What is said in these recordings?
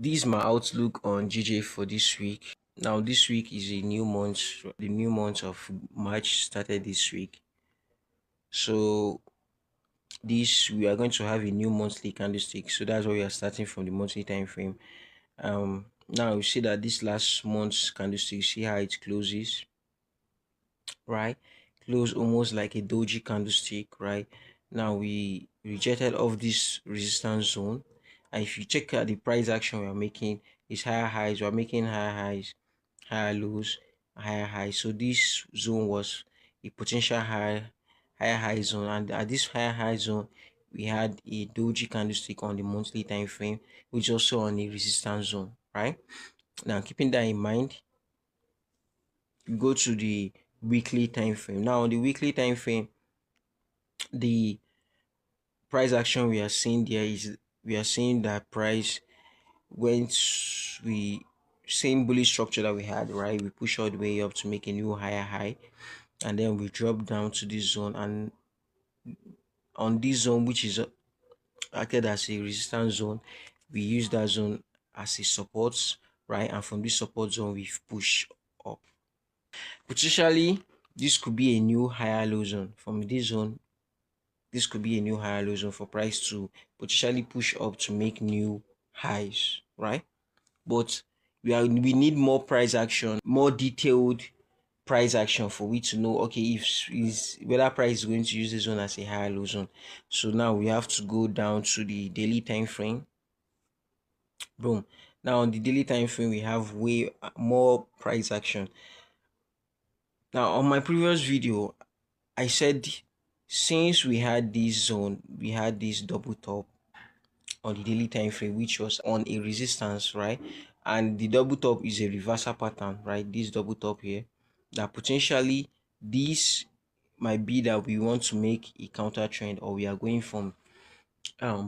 This is my outlook on GJ for this week. Now, this week is a new month. The new month of March started this week. So, this we are going to have a new monthly candlestick. So that's why we are starting from the monthly time frame. Now you see that this last month's candlestick, you see how it closes, right? Close almost like a doji candlestick, right? Now we rejected off this resistance zone, and if you check out the price action we are making, is higher highs. We are making higher highs, higher lows, higher highs. So this zone was a potential higher high zone, and at this higher high zone, we had a doji candlestick on the monthly time frame, which is also on a resistance zone, right? Now keeping that in mind, go to the weekly time frame. Now on the weekly time frame, the price action we are seeing there is we are seeing that price went we same bullish structure that we had, right? We push all the way up to make a new higher high, and then we drop down to this zone, and on this zone, which is acted as a resistance zone, we use that zone as a support, right? And from this support zone we've pushed up. Potentially this could be a new higher low zone. From this zone, this could be a new higher low zone for price to potentially push up to make new highs, right? But we need more price action, more detailed price action for we to know, okay, if is whether price is going to use this zone as a higher low zone. So now we have to go down to the daily time frame. Boom. Now on the daily time frame, we have way more price action. Now on my previous video, I said since we had this zone, we had this double top on the daily time frame, which was on a resistance, right? And the double top is a reversal pattern, right? This double top here, that potentially this might be that we want to make a counter trend, or we are going from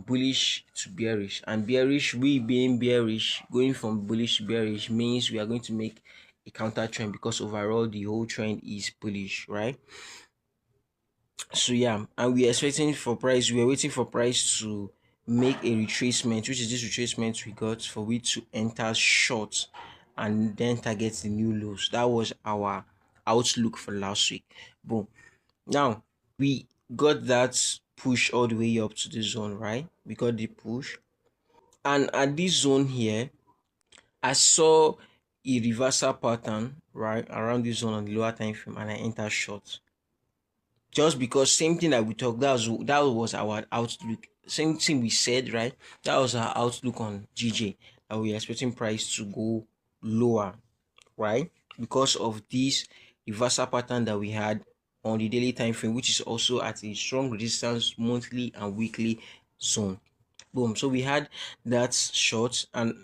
bullish to bearish. And bearish, we being bearish, going from bullish to bearish means we are going to make a counter trend, because overall the whole trend is bullish, right? So yeah, and we are expecting for price, we are waiting for price to make a retracement, which is this retracement we got for we to enter short and then target the new lows. That was our outlook for last week. Boom. Now we got that push all the way up to the zone, right? We got the push, and at this zone here, I saw a reversal pattern right around this zone on the lower time frame, and I entered short. Just because same thing that we talked, that was our outlook. Same thing we said, right? That was our outlook on GJ, that we are expecting price to go lower, right? Because of this reversal pattern that we had on the daily time frame, which is also at a strong resistance monthly and weekly zone. Boom. So we had that short, and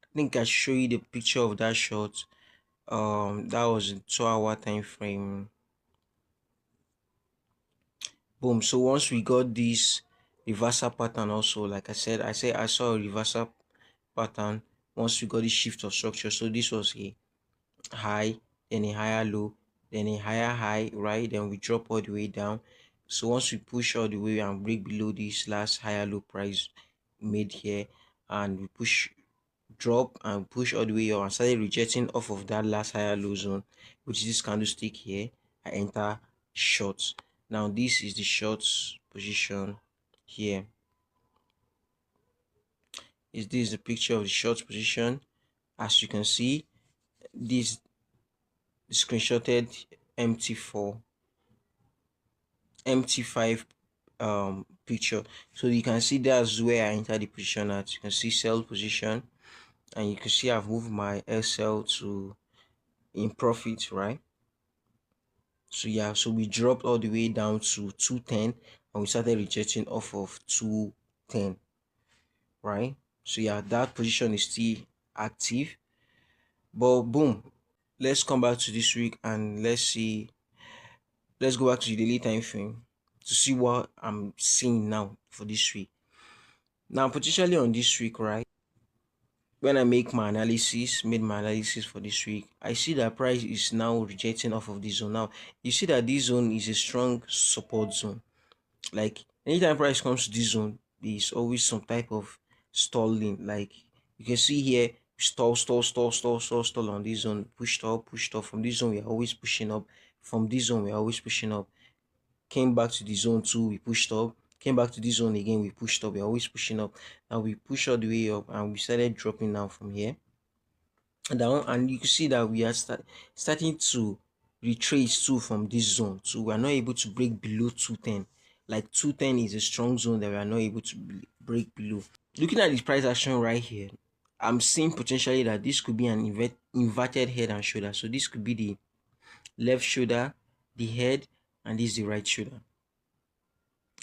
I think I show you the picture of that short. That was in 2 hour time frame. Boom. So once we got this reversal pattern, also like I saw a reversal pattern once we got this shift of structure. So this was a high, then a higher low, then a higher high, right? Then we drop all the way down. So once we push all the way and break below this last higher low price made here, and we push, drop and push all the way up and started rejecting off of that last higher low zone, which is this candlestick here, I enter short. Now this is the short position here. Is this the picture of the short position? As you can see, this screenshotted MT4 MT5 picture. So you can see that's where I enter the position at. You can see sell position, and you can see I've moved my SL to in profit, right? So yeah, so we dropped all the way down to 210, and we started rejecting off of 210, right? So yeah, that position is still active. But boom, let's come back to this week and let's go back to the daily time frame to see what I'm seeing now for this week. Now, potentially on this week, right? When I made my analysis for this week, I see that price is now rejecting off of this zone. Now, you see that this zone is a strong support zone. Like anytime price comes to this zone, there's always some type of stalling. Like You can see here, stall on this zone, pushed up. From this zone, we are always pushing up. From this zone, we are always pushing up. Came back to the zone two, we pushed up. Came back to this zone again, we pushed up. We're always pushing up. Now we push all the way up and we started dropping now from here. Down, and you can see that we are starting to retrace too from this zone. So we are not able to break below 210. Like 210 is a strong zone that we are not able to break below. Looking at this price action right here, I'm seeing potentially that this could be an inverted head and shoulder. So this could be the left shoulder, the head, and this is the right shoulder.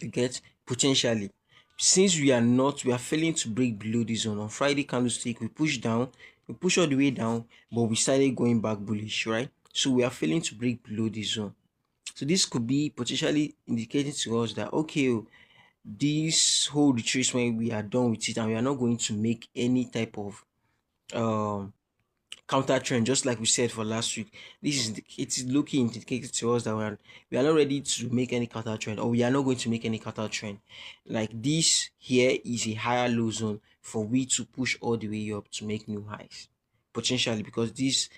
You get, potentially, since we are failing to break below this zone. On Friday candlestick, we push down, we push all the way down, but we started going back bullish, right? So we are failing to break below this zone. So this could be potentially indicating to us that, okay, this whole retracement, we are done with it and we are not going to make any type of um counter trend, just like we said for last week. It's looking indicated to us that we are not ready to make any counter trend, or we are not going to make any counter trend. Like this here is a higher low zone for we to push all the way up to make new highs, potentially, because this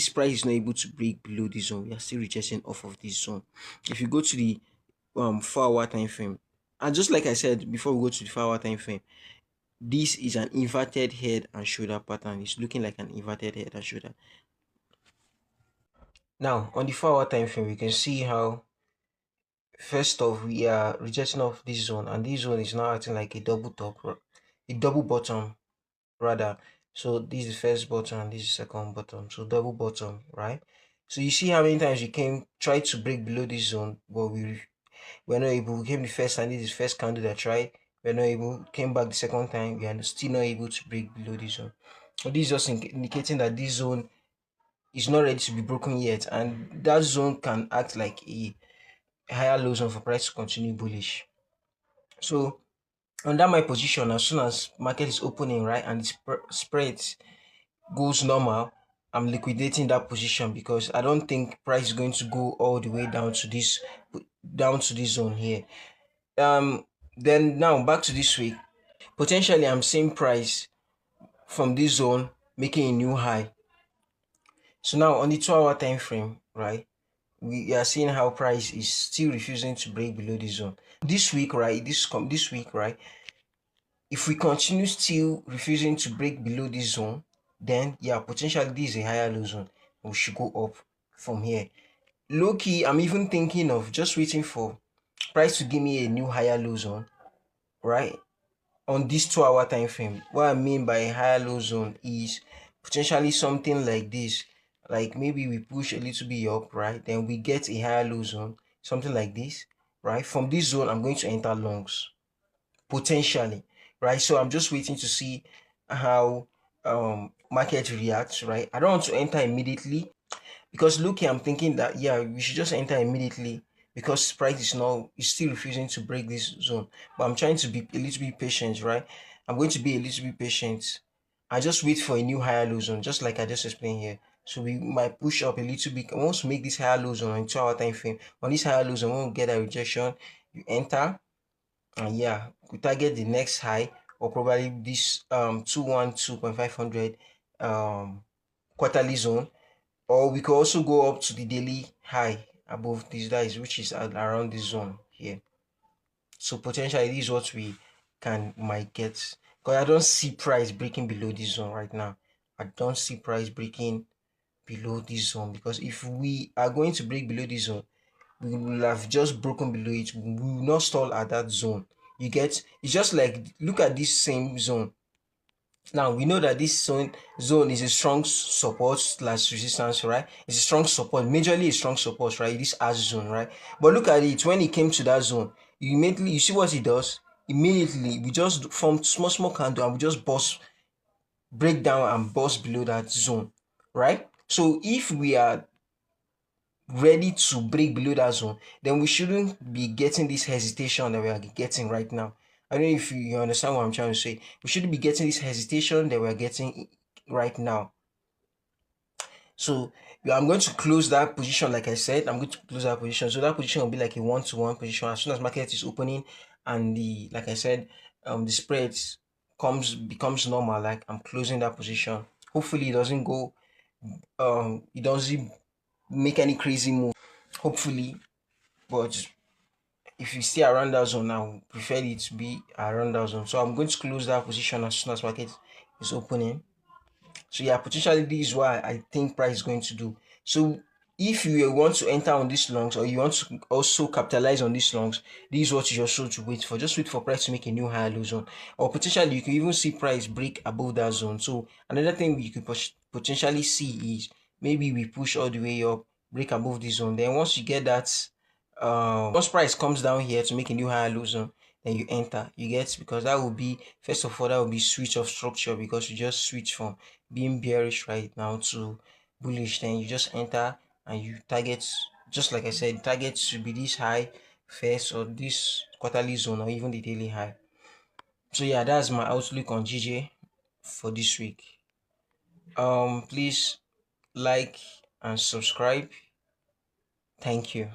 price is not able to break below this zone. We are still rejecting off of this zone. If you go to the 4 hour time frame, and just like I said before, we go to the 4 hour time frame, this is an inverted head and shoulder pattern. It's looking like an inverted head and shoulder. Now, on the 4 hour time frame, we can see how first off we are rejecting off this zone, and this zone is now acting like a double top, a double bottom rather. So this is the first bottom and this is the second bottom. So double bottom, right? So you see how many times we tried to break below this zone, but we're not able. We came the first time, this is the first candle that tried. We're not able. Came back the second time, we are still not able to break below this zone. So this is just indicating that this zone is not ready to be broken yet, and that zone can act like a higher low zone for price to continue bullish. So under my position, as soon as market is opening, right, and the spread goes normal, I'm liquidating that position because I don't think price is going to go all the way down to this zone here. Then now back to this week, potentially I'm seeing price from this zone making a new high. So now on the 2 hour time frame, right, we are seeing how price is still refusing to break below this zone. This week, right, this week, right, if we continue still refusing to break below this zone, then yeah, potentially this is a higher low zone. We should go up from here. Low key, I'm even thinking of just waiting for price to give me a new higher low zone, right, on this 2 hour time frame. What I mean by a higher low zone is potentially something like this. Like maybe we push a little bit up, right, then we get a higher low zone, something like this, right. From this zone, I'm going to enter longs, potentially, right. So I'm just waiting to see how market reacts, right. I don't want to enter immediately because look here, I'm thinking that yeah, we should just enter immediately because price is still refusing to break this zone. But I'm trying to be a little bit patient, right? I'm going to be a little bit patient. I just wait for a new higher low zone, just like I just explained here. So we might push up a little bit. I want to make this higher low zone on 2 hour time frame. On this higher low zone, we won't get a rejection. You enter, and yeah, we target the next high or probably this 212.500 quarterly zone, or we could also go up to the daily high above this, guys, which is around this zone here. So potentially this is what we might get, because I don't see price breaking below this zone right now. I don't see price breaking below this zone, because if we are going to break below this zone, we will have just broken below it. We will not stall at that zone. You get, it's just like, look at this same zone. Now we know that this zone is a strong support slash resistance, right? It's a strong support, majorly a strong support, right? This as zone, right? But look at it, when it came to that zone, you see what it does. Immediately we just formed small candle and we just break down and bust below that zone, right? So if we are ready to break below that zone, then we shouldn't be getting this hesitation that we are getting right now. I don't know if you understand what I'm trying to say. We shouldn't be getting this hesitation that we're getting right now. So I'm going to close that position. Like I said, I'm going to close that position. So that position will be like a 1-to-1 position as soon as market is opening, and the, like I said, the spreads becomes normal, like I'm closing that position. Hopefully it doesn't go it doesn't make any crazy move. Hopefully, but if you stay around that zone, I would prefer it to be around that zone. So I'm going to close that position as soon as market is opening. So yeah, potentially this is what I think price is going to do. So if you want to enter on these longs, or you want to also capitalize on these longs, this is what you just should wait for. Just wait for price to make a new higher low zone, or potentially you can even see price break above that zone. So another thing you could potentially see is maybe we push all the way up, break above this zone. Then once you get that, once price comes down here to make a new higher low zone, then you enter. You get, because that will be, first of all, that will be switch of structure, because you just switch from being bearish right now to bullish. Then you just enter and you target, just like I said, target should be this high first, or this quarterly zone, or even the daily high. So yeah, that's my outlook on GJ for this week. Please like and subscribe. Thank you.